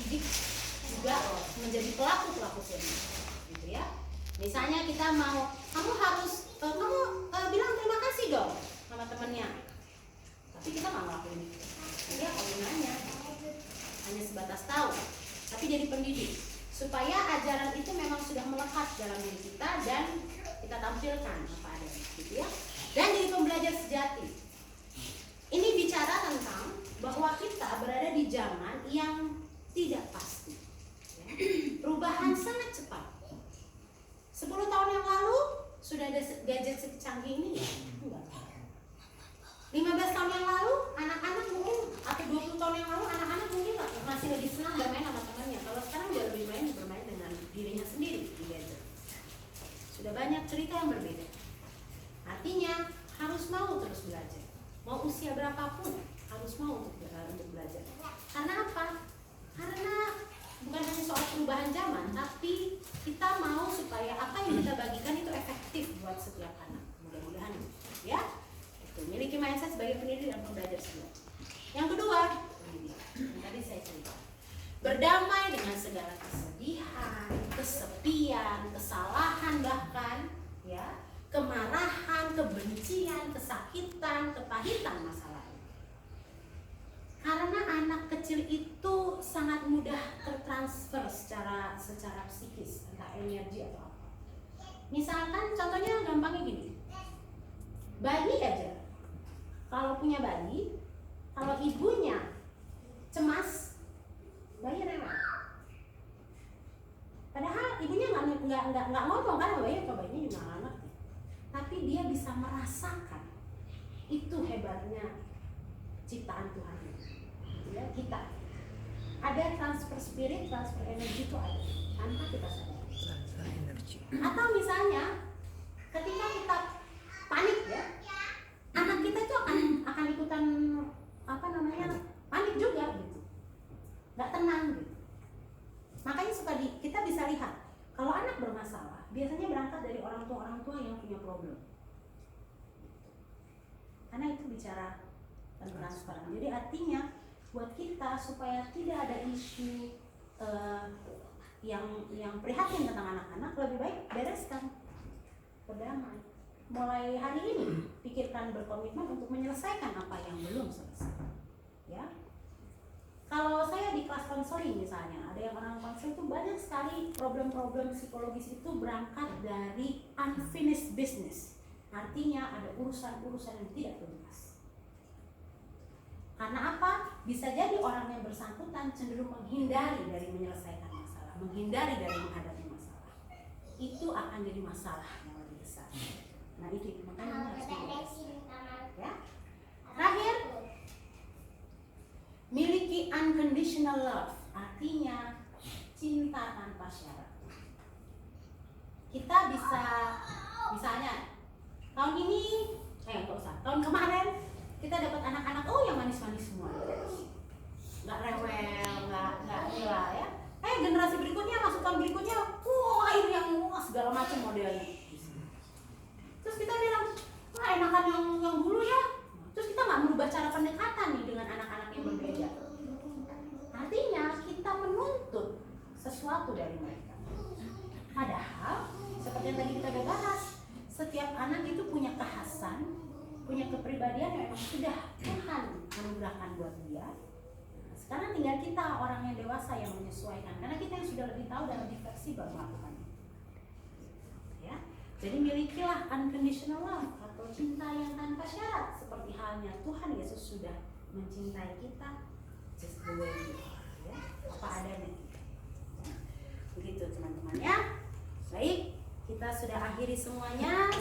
mendidik juga menjadi pelaku seni, gitu ya. Misalnya kita mau, kamu harus bilang terima kasih dong sama temennya, tapi kita nggak ngelakuin itu. Jadi apa gunanya? Hanya sebatas tahu, tapi jadi pendidik supaya ajaran itu memang sudah melekat dalam diri kita dan kita tampilkan apa adanya, gitu ya. Dan jadi pembelajar sejati. Ini bicara tentang bahwa kita berada di zaman yang tidak pasti. Perubahan sangat cepat. 10 tahun yang lalu sudah ada gadget secanggih ini ya? Enggak. 15 tahun yang lalu anak-anak mungkin, atau 20 tahun yang lalu anak-anak mungkin masih lebih senang bermain sama temannya. Kalau sekarang dia lebih bermain dengan dirinya sendiri di gadget. Sudah banyak cerita yang berbeda. Artinya harus mau terus belajar. Mau usia berapapun harus mau untuk belajar. Karena apa? Karena bukan hanya soal perubahan zaman, tapi kita mau supaya apa yang kita bagikan itu efektif buat setiap anak. Mudah-mudahan ya. Itu miliki mindset sebagai pendidik dan pembelajar semua. Yang kedua, yang tadi saya cerita, berdamai dengan segala kesedihan, kesepian, kesalahan bahkan ya, kemarahan, kebencian, kesakitan, kepahitan masa lalu. Karena anak kecil itu sangat mudah tertransfer secara psikis, entah energi atau apa. Misalkan contohnya gampangnya gini, bayi aja, kalau punya bayi, kalau ibunya cemas, bayi rewel. Padahal ibunya nggak ngomong kan, bayi atau bayinya juga nggak ngerti. Tapi dia bisa merasakan. Itu hebatnya ciptaan Tuhan. Ya, kita ada transfer spirit, transfer energi itu ada tanpa kita sadar. Transfer energi. Atau misalnya ketika kita panik ya, anak kita itu akan ikutan panik juga gitu, nggak tenang gitu. Makanya kita bisa lihat kalau anak bermasalah biasanya berangkat dari orang tua yang punya problem, karena itu bicara tentang transferan. Jadi artinya buat kita supaya tidak ada isu yang prihatin tentang anak-anak, lebih baik bereskan, berdamai. Mulai hari ini pikirkan, berkomitmen untuk menyelesaikan apa yang belum selesai. Ya, kalau saya di kelas konseling misalnya, ada yang orang konseling itu banyak sekali problem-problem psikologis itu berangkat dari unfinished business. Artinya ada urusan-urusan yang tidak tuntas. Karena apa? Bisa jadi orang yang bersangkutan cenderung menghindari dari menyelesaikan masalah, menghindari dari menghadapi masalah. Itu akan jadi masalah yang lebih besar. Nah itu makanya harus ya. Terakhir, miliki unconditional love, artinya cinta tanpa syarat. Kita bisa, misalnya tahun ini, tahun kemarin kita dapat anak-anak yang manis-manis semua, nggak rewel, nggak gila ya. Generasi berikutnya, masuk tahun berikutnya, air yang segala macam modelnya. Terus kita bilang, enakan yang dulu ya. Terus kita nggak merubah cara pendekatan nih dengan anak-anak yang berbeda. Artinya kita menuntut sesuatu dari mereka. Padahal seperti yang tadi kita udah bahas, setiap anak itu punya kekhasan, punya kepribadian yang memang sudah Tuhan anugerahkan buat dia. Sekarang tinggal kita orang yang dewasa yang menyesuaikan, karena kita yang sudah lebih tahu dan lebih fleksibel melakukan itu. Ya, jadi milikilah unconditional love atau cinta yang tanpa syarat, seperti halnya Tuhan Yesus sudah mencintai kita just the way we are, ya, apa adanya. Ya. Begitu teman-teman ya. Baik, kita sudah akhiri semuanya.